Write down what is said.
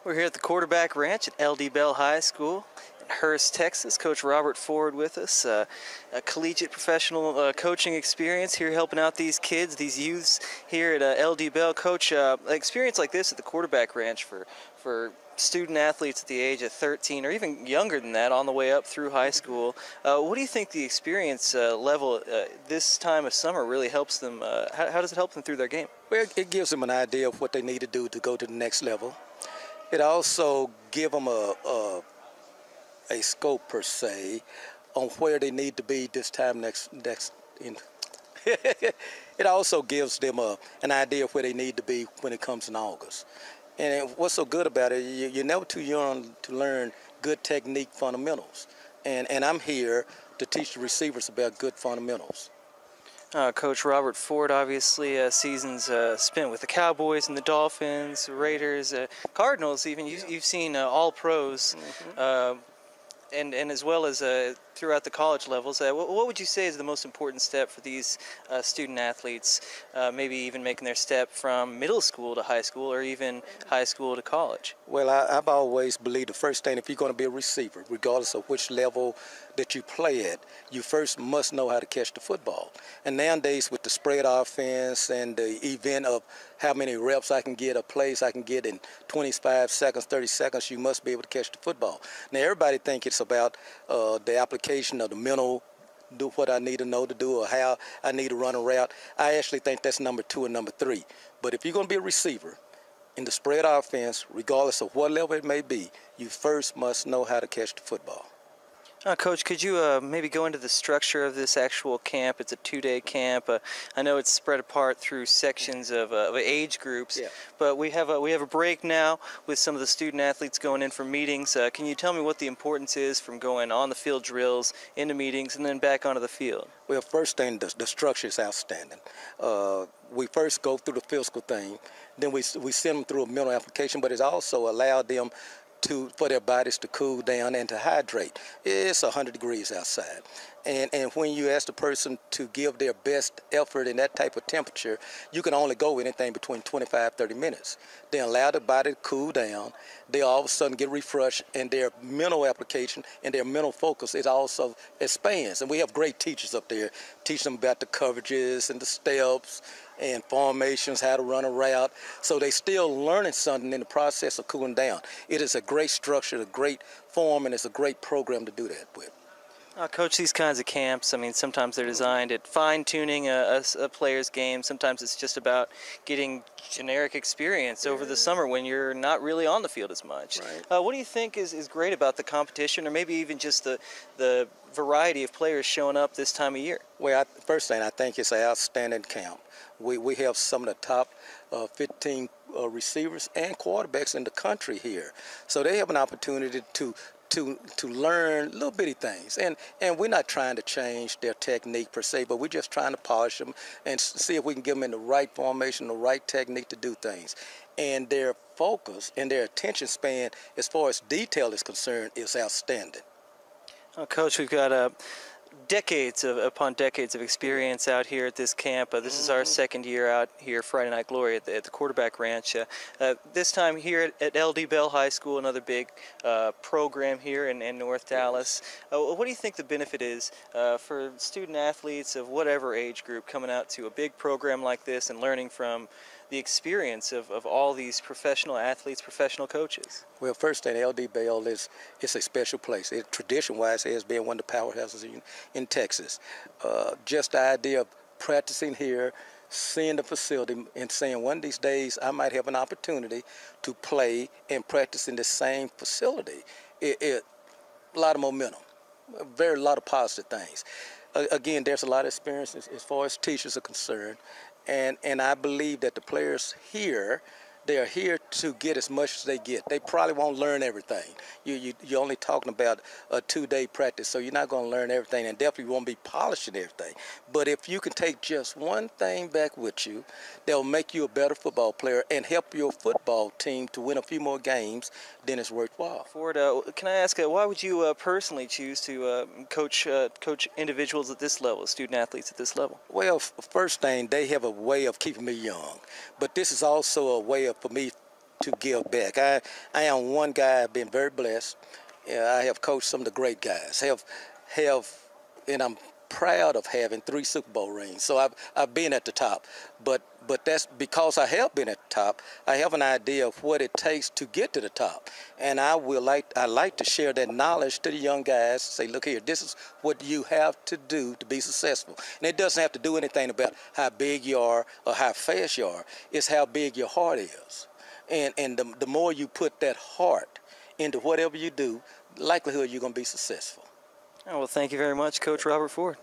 We're here at the Quarterback Ranch at LD Bell High School in Hurst, Texas. Coach Robert Ford with us. A collegiate professional coaching experience here helping out these kids, these youths here at LD Bell. Coach, an experience like this at the Quarterback Ranch for student athletes at the age of 13 or even younger than that on the way up through high school. What do you think the experience level this time of summer really helps them? How does it help them through their game? Well, it gives them an idea of what they need to do to go to the next level. It also gives them a scope per se on where they need to be this time next. It also gives them an idea of where they need to be when it comes in August. And what's so good about it, you're never too young to learn good technique fundamentals. And I'm here to teach the receivers about good fundamentals. Coach Robert Ford, obviously, seasons spent with the Cowboys and the Dolphins, Raiders, Cardinals even. You've seen all pros, and as well as throughout the college levels. What would you say is the most important step for these student athletes, maybe even making their step from middle school to high school or even high school to college? Well, I've always believed the first thing, if you're going to be a receiver, regardless of which level that you play at, you first must know how to catch the football. And nowadays with the spread offense and the event of how many reps I can get, or plays I can get in 25 seconds, 30 seconds, you must be able to catch the football. Now everybody thinks it's about the application of the mental, do what I need to know to do or how I need to run a route. I actually think that's number 2 and number 3. But if you're going to be a receiver in the spread offense, regardless of what level it may be, you first must know how to catch the football. Coach, could you maybe go into the structure of this actual camp? It's a 2-day camp. I know it's spread apart through sections of age groups, yeah. But we have a break now with some of the student athletes going in for meetings. Can you tell me what the importance is from going on the field drills, into meetings, and then back onto the field? Well, first thing, the structure is outstanding. We first go through the physical thing, then we send them through a mental application, but it's also allowed them for their bodies to cool down and to hydrate. It's 100 degrees outside. And when you ask the person to give their best effort in that type of temperature, you can only go anything between 25, 30 minutes. They allow the body to cool down. They all of a sudden get refreshed, and their mental application and their mental focus is also expands. And we have great teachers up there, teach them about the coverages and the steps and formations, how to run a route. So they still learning something in the process of cooling down. It is a great structure, a great form, and it's a great program to do that with. Coach, these kinds of camps, I mean, sometimes they're designed at fine-tuning a player's game. Sometimes it's just about getting generic experience over the summer when you're not really on the field as much. Right. What do you think is great about the competition, or maybe even just the variety of players showing up this time of year? Well, first thing, I think it's an outstanding camp. We have some of the top 15 receivers and quarterbacks in the country here. So they have an opportunity to learn little bitty things. And we're not trying to change their technique per se, but we're just trying to polish them and see if we can give them in the right formation, the right technique to do things. And their focus and their attention span as far as detail is concerned is outstanding. Coach, we've got decades upon decades of experience out here at this camp. This is our second year out here, Friday Night Glory, at the Quarterback Ranch. This time here at LD Bell High School, another big program here in North Dallas. What do you think the benefit is for student athletes of whatever age group coming out to a big program like this and learning from the experience of all these professional athletes, professional coaches? Well, first thing, LD Bell is a special place. It tradition-wise has been one of the powerhouses in Texas. Just the idea of practicing here, seeing the facility, and saying one of these days I might have an opportunity to play and practice in the same facility. A lot of momentum, a lot of positive things. Again, there's a lot of experience as far as teachers are concerned. And I believe that the players here, they are here to get as much as they get. They probably won't learn everything. You're only talking about a 2-day practice, so you're not going to learn everything, and definitely won't be polishing everything. But if you can take just one thing back with you, that will make you a better football player and help your football team to win a few more games, then it's worthwhile. Ford, can I ask, why would you personally choose to coach individuals at this level, student athletes at this level? Well, first thing, they have a way of keeping me young. But this is also a way for me to give back. I am one guy. I've been very blessed. I have coached some of the great guys. And I'm proud of having 3 Super Bowl rings. So I've been at the top, but that's because I have been at the top. I have an idea of what it takes to get to the top, and I like to share that knowledge to the young guys. Say, look here, this is what you have to do to be successful, and it doesn't have to do anything about how big you are or how fast you are. It's how big your heart is, and the more you put that heart into whatever you do, likelihood you're going to be successful. Oh, well, thank you very much, Coach Robert Ford.